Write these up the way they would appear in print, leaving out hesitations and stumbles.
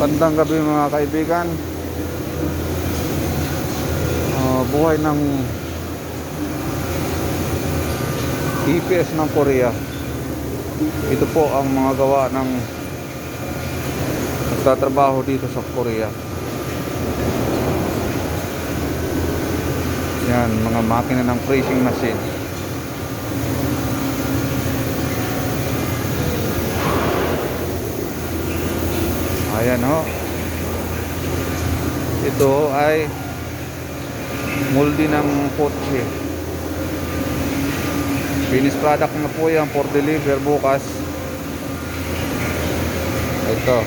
Magandang gabi mga kaibigan. Buhay ng EPS ng Korea. Ito po ang mga gawa ng nagtatrabaho dito sa Korea. Yan, mga makina ng freezing machine. Ayan ho. Ito ay molde ng kotse. Finished product na po yan for deliver bukas. Ito.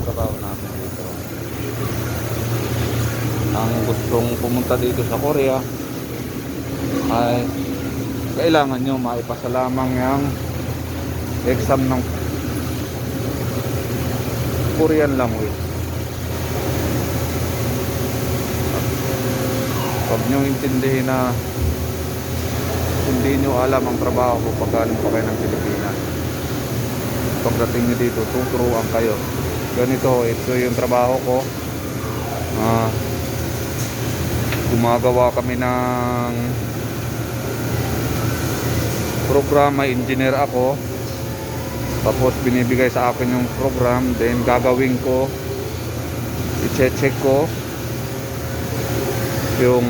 Trabaho natin dito. Ang gustong pumunta dito sa Korea ay kailangan nyo maipasa lamang yung exam ng Korean language. Pag nyo intindihin na hindi nyo alam ang trabaho pag galing pa kayo ng Pilipinas, pagdating nyo dito tuturuan kayo. Ganito, ito yung trabaho ko. Gumagawa kami ng programa, engineer ako. Tapos binibigay sa akin yung program, then gagawin ko, i-check ko yung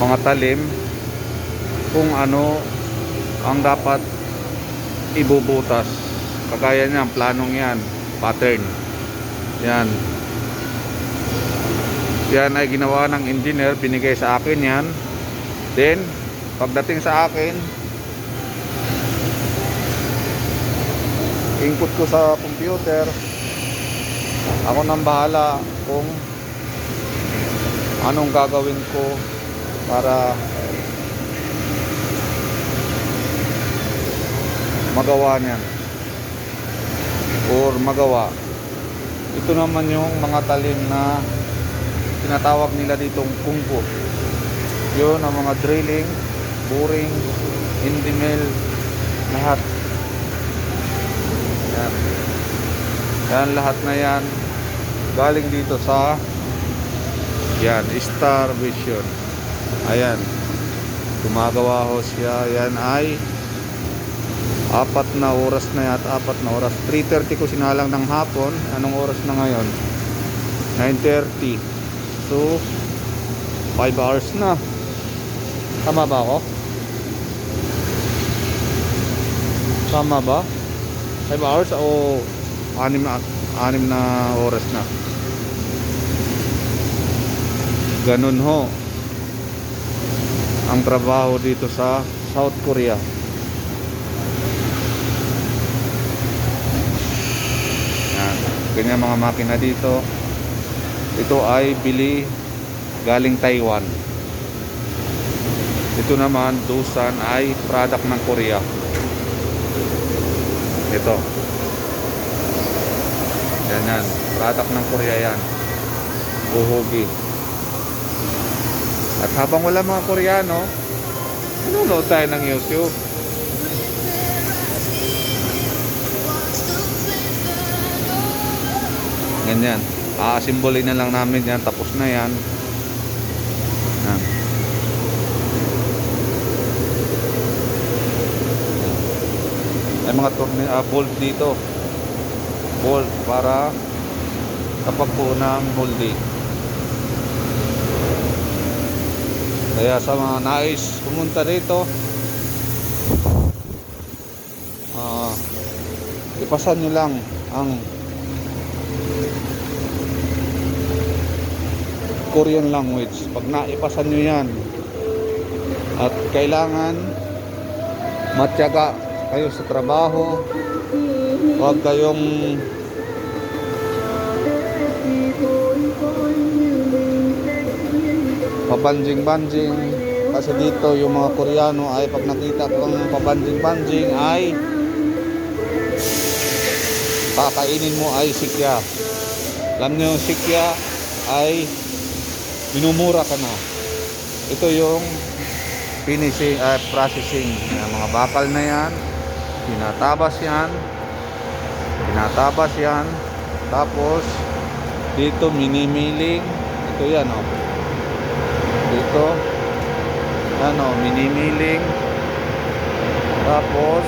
mga talim kung ano ang dapat ibubutas. Kagaya niyan, planong yan, pattern yan. Yan ay ginawa ng engineer, binigay sa akin yan. Then pagdating sa akin, input ko sa computer. Ako nang bahala kung anong gagawin ko para magawa niyan or magawa. Ito naman yung mga talim na tinatawag nila ditong kungpo. Yun ang mga drilling, boring, hindi mill, lahat. Yan. Yan, lahat na yan galing dito sa yan, Star Vision. Ayan, gumagawa ho siya. Yan ay 4 na oras na yata, 4 na oras. 3:30 ko sinalang ng hapon. Anong oras na ngayon? 9:30. So 5 hours na. Tama ba ako? Tama ba? 5 hours o 6 na oras na? Ganun ho ang trabaho dito sa South Korea. Yan. Ganyan mga makina dito. Ito ay bili galing Taiwan. Ito naman, Doosan, ay product ng Korea. Ito. Yan. Product ng Korea yan. Buhogi. At habang wala mga Koreano, nanonood tayo ng YouTube. Ganyan. Simbolin na lang namin yan. Tapos na yan. Yan. May mga bolt dito. Bolt para kapag po ng molde. Kaya sa mga nais pumunta dito, ipasan nyo lang ang Korean language. Pag naipasan nyo yan at kailangan matyaga kayo sa trabaho, huwag kayong pabanjing-banjing, Kasi dito yung mga Koreano ay pag nakita kang pabanjing-banjing ay kakainin mo ay sikya. Alam nyo yung sikya ay minumura ka na. Ito yung finishing, processing ng mga bakal na yan. Tinatabas yan. Tapos dito minimiling. Ito yan o. Dito yan o, minimiling. Tapos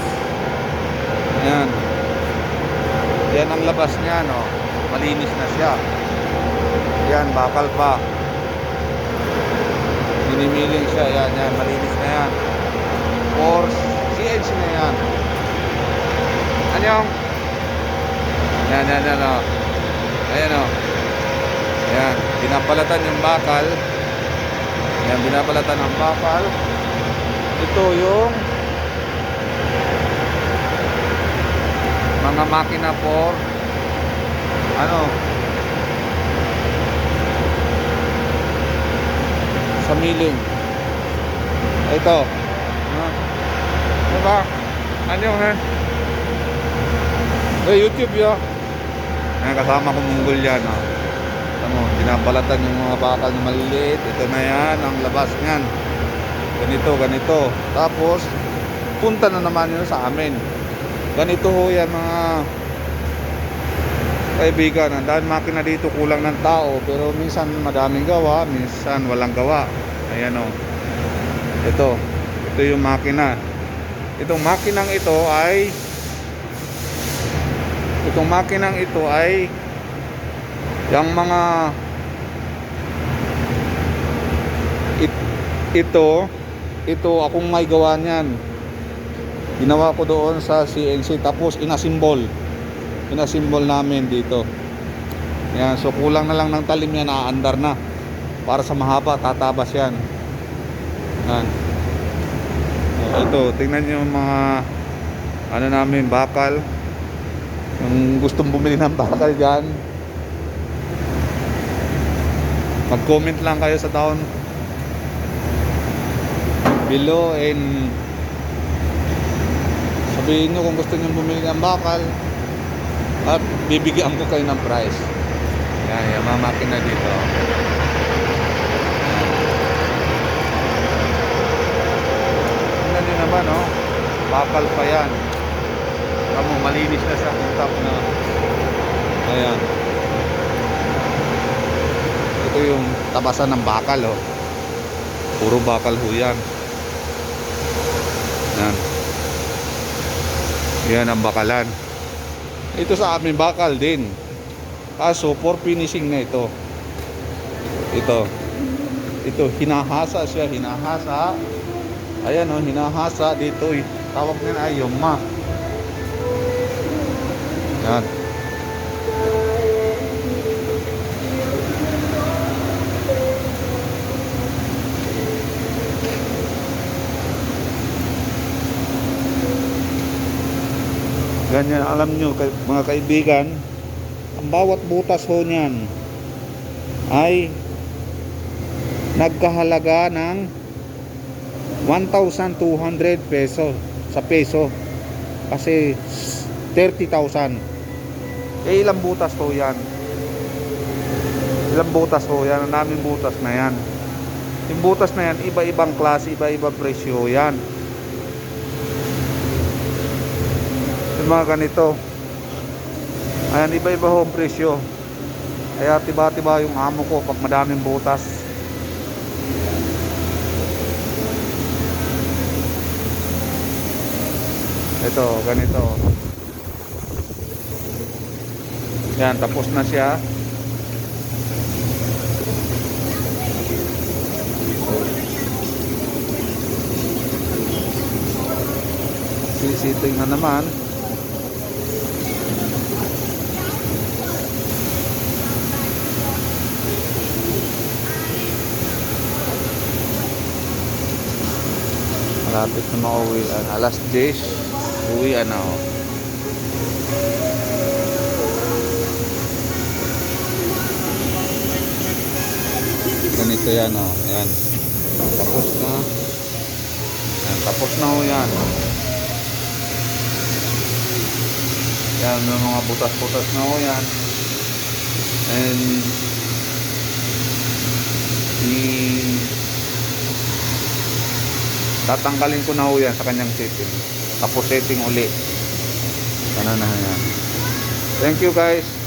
yan. Yan ang labas niya no. Malinis na siya. Yan, bakal pa. Minimiling siya. Yan, malinis na yan. Or CNC na yan. Anyong? Yan o. Ayan o. Yan, binapalatan yung bakal. Yan, binapalatan ang bakal. Ito yung mga makina for sa milling. Ito. Diba? Ano ha? YouTube yo. Kasama ko munggol yan. Binabalatan yung mga bakal na maliliit. Ito na yan, ang labas niyan. Ganito. Tapos, punta na naman yun sa amin. Ganito ho yan mga kaibigan. Dahil makina dito kulang ng tao. Pero minsan madaming gawa, minsan walang gawa. Ayan o. Ito yung makina. Itong makinang ito ay yung mga ito akong may gawa niyan. Ginawa ko doon sa CNC tapos inasimbol namin dito. Yan, so kulang na lang ng talim yan, aandar na. Para sa mahaba, tatabas yan. Yan. Ito, tingnan niyo yung mga namin, bakal. Yung gustong bumili ng bakal dyan, mag-comment lang kayo sa down below and sabihin nyo kung gusto nyo bumili ng bakal at bibigyan ko kayo ng price. Yan, yung mga makina dito. Tingnan nyo naman bakal pa yan. Malinis na siya kung top na. Ayan. Ito yung tabasan ng bakal puro bakal ho yan. Yan ang bakalan. Ito sa amin bakal din, kaso for finishing na ito hinahasa siya. Ayan hinahasa dito tawag nila ay yuma. Yan. Ganyan, alam nyo mga kaibigan, ang bawat butas ho niyan ay nagkahalaga ng 1,200 peso sa peso, kasi 30,000. Ilang butas ho yan? Ilang butas ho yan? Ang daming butas na yan. Yung butas na yan, iba-ibang klase, iba-ibang presyo yan. Yung mga ganito, ayan, iba-iba ho ang presyo. Kaya tiba-tiba yung amo ko pag madaming butas. Ito, ganito. Yan, tapos na siya. Sisiting na naman. Malapit na mauwi. Alas 10 uwi na ako. Ganito yan Ayan. Tapos na. Ayan, tapos na ho yan. Yan, may mga butas-butas na ho yan. And tatanggalin ko na ho yan sa kanyang setting. Tapos setting uli. Sana na yan. Thank you guys.